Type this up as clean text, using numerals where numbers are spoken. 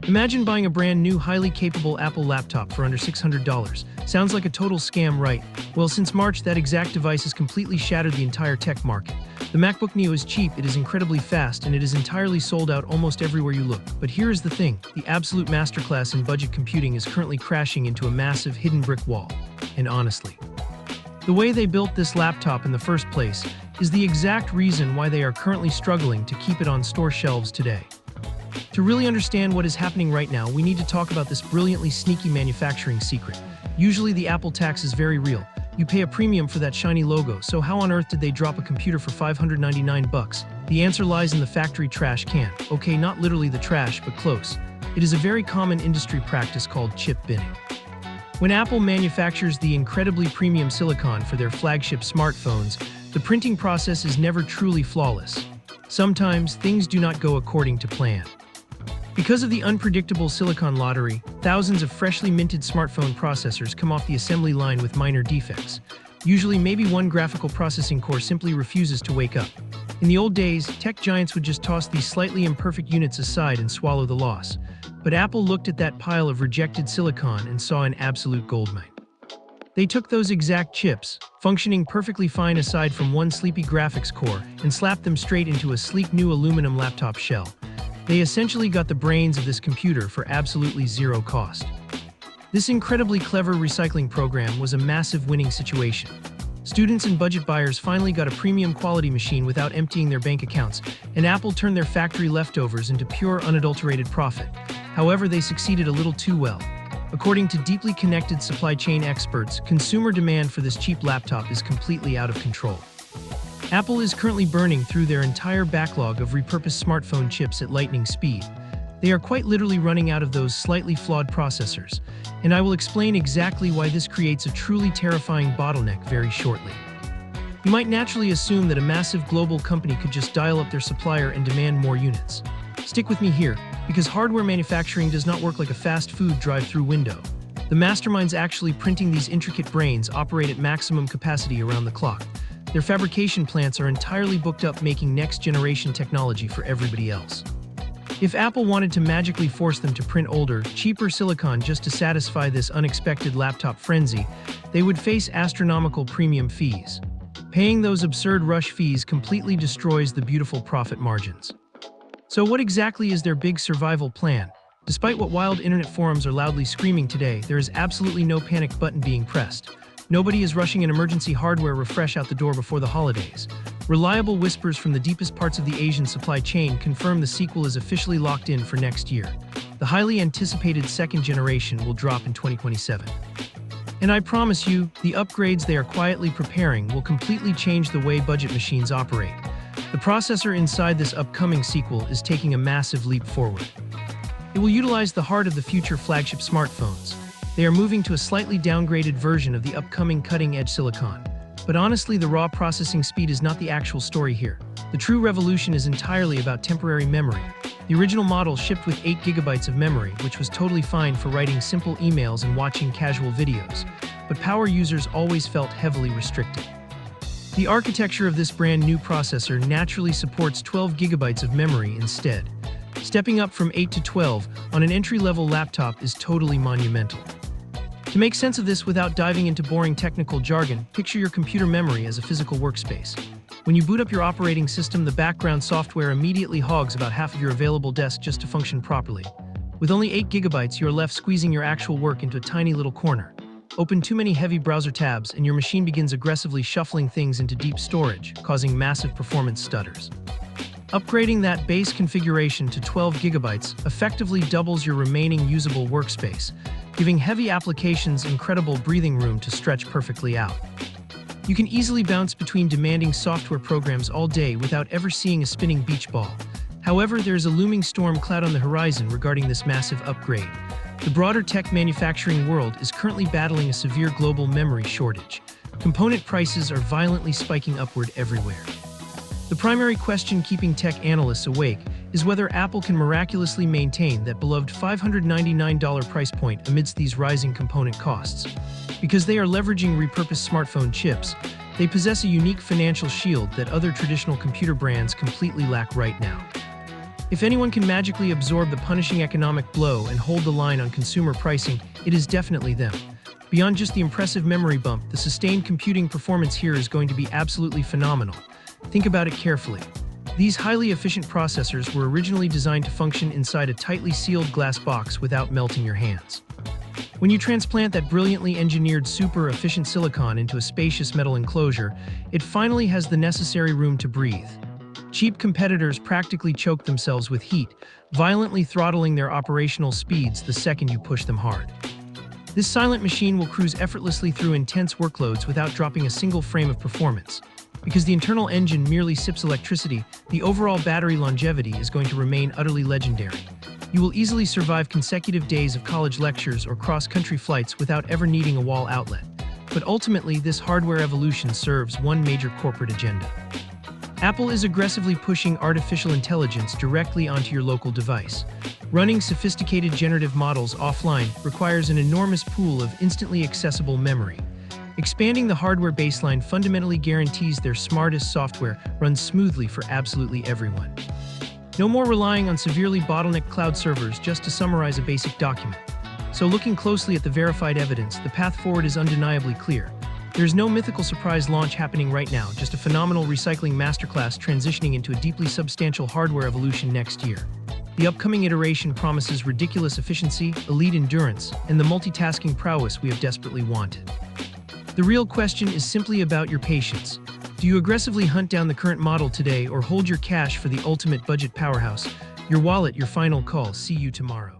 Imagine buying a brand new, highly capable Apple laptop for under $600. Sounds like a total scam, right? Well, since March, that exact device has completely shattered the entire tech market. The MacBook Neo is cheap, it is incredibly fast, and it is entirely sold out almost everywhere you look. But here is the thing, the absolute masterclass in budget computing is currently crashing into a massive hidden brick wall. And honestly, the way they built this laptop in the first place is the exact reason why they are currently struggling to keep it on store shelves today. To really understand what is happening right now, we need to talk about this brilliantly sneaky manufacturing secret. Usually the Apple tax is very real. You pay a premium for that shiny logo, so how on earth did they drop a computer for $599? The answer lies in the factory trash can. Okay, not literally the trash, but close. It is a very common industry practice called chip binning. When Apple manufactures the incredibly premium silicon for their flagship smartphones, the printing process is never truly flawless. Sometimes, things do not go according to plan. Because of the unpredictable silicon lottery, thousands of freshly minted smartphone processors come off the assembly line with minor defects. Usually, maybe one graphical processing core simply refuses to wake up. In the old days, tech giants would just toss these slightly imperfect units aside and swallow the loss. But Apple looked at that pile of rejected silicon and saw an absolute goldmine. They took those exact chips, functioning perfectly fine aside from one sleepy graphics core, and slapped them straight into a sleek new aluminum laptop shell. They essentially got the brains of this computer for absolutely zero cost. This incredibly clever recycling program was a massive winning situation. Students and budget buyers finally got a premium quality machine without emptying their bank accounts, and Apple turned their factory leftovers into pure, unadulterated profit. However, they succeeded a little too well. According to deeply connected supply chain experts, consumer demand for this cheap laptop is completely out of control. Apple is currently burning through their entire backlog of repurposed smartphone chips at lightning speed. They are quite literally running out of those slightly flawed processors, and I will explain exactly why this creates a truly terrifying bottleneck very shortly. You might naturally assume that a massive global company could just dial up their supplier and demand more units. Stick with me here, because hardware manufacturing does not work like a fast food drive-through window. The masterminds actually printing these intricate brains operate at maximum capacity around the clock. Their fabrication plants are entirely booked up, making next-generation technology for everybody else. If Apple wanted to magically force them to print older, cheaper silicon just to satisfy this unexpected laptop frenzy, they would face astronomical premium fees. Paying those absurd rush fees completely destroys the beautiful profit margins. So what exactly is their big survival plan? Despite what wild internet forums are loudly screaming today, there is absolutely no panic button being pressed. Nobody is rushing an emergency hardware refresh out the door before the holidays. Reliable whispers from the deepest parts of the Asian supply chain confirm the sequel is officially locked in for next year. The highly anticipated second generation will drop in 2027. And I promise you, the upgrades they are quietly preparing will completely change the way budget machines operate. The processor inside this upcoming sequel is taking a massive leap forward. It will utilize the heart of the future flagship smartphones. They are moving to a slightly downgraded version of the upcoming cutting-edge silicon. But honestly, the raw processing speed is not the actual story here. The true revolution is entirely about temporary memory. The original model shipped with 8 GB of memory, which was totally fine for writing simple emails and watching casual videos. But power users always felt heavily restricted. The architecture of this brand new processor naturally supports 12 GB of memory instead. Stepping up from 8 to 12 on an entry-level laptop is totally monumental. To make sense of this without diving into boring technical jargon, picture your computer memory as a physical workspace. When you boot up your operating system, the background software immediately hogs about half of your available disk just to function properly. With only 8 GB, you are left squeezing your actual work into a tiny little corner. Open too many heavy browser tabs, and your machine begins aggressively shuffling things into deep storage, causing massive performance stutters. Upgrading that base configuration to 12 GB effectively doubles your remaining usable workspace, giving heavy applications incredible breathing room to stretch perfectly out. You can easily bounce between demanding software programs all day without ever seeing a spinning beach ball. However, there is a looming storm cloud on the horizon regarding this massive upgrade. The broader tech manufacturing world is currently battling a severe global memory shortage. Component prices are violently spiking upward everywhere. The primary question keeping tech analysts awake is whether Apple can miraculously maintain that beloved $599 price point amidst these rising component costs. Because they are leveraging repurposed smartphone chips, they possess a unique financial shield that other traditional computer brands completely lack right now. If anyone can magically absorb the punishing economic blow and hold the line on consumer pricing, it is definitely them. Beyond just the impressive memory bump, the sustained computing performance here is going to be absolutely phenomenal. Think about it carefully. These highly efficient processors were originally designed to function inside a tightly sealed glass box without melting your hands. When you transplant that brilliantly engineered super-efficient silicon into a spacious metal enclosure, it finally has the necessary room to breathe. Cheap competitors practically choke themselves with heat, violently throttling their operational speeds the second you push them hard. This silent machine will cruise effortlessly through intense workloads without dropping a single frame of performance. Because the internal engine merely sips electricity, the overall battery longevity is going to remain utterly legendary. You will easily survive consecutive days of college lectures or cross-country flights without ever needing a wall outlet. But ultimately, this hardware evolution serves one major corporate agenda. Apple is aggressively pushing artificial intelligence directly onto your local device. Running sophisticated generative models offline requires an enormous pool of instantly accessible memory. Expanding the hardware baseline fundamentally guarantees their smartest software runs smoothly for absolutely everyone. No more relying on severely bottlenecked cloud servers just to summarize a basic document. So looking closely at the verified evidence, the path forward is undeniably clear. There's no mythical surprise launch happening right now, just a phenomenal recycling masterclass transitioning into a deeply substantial hardware evolution next year. The upcoming iteration promises ridiculous efficiency, elite endurance, and the multitasking prowess we have desperately wanted. The real question is simply about your patience. Do you aggressively hunt down the current model today or hold your cash for the ultimate budget powerhouse? Your wallet, your final call. See you tomorrow.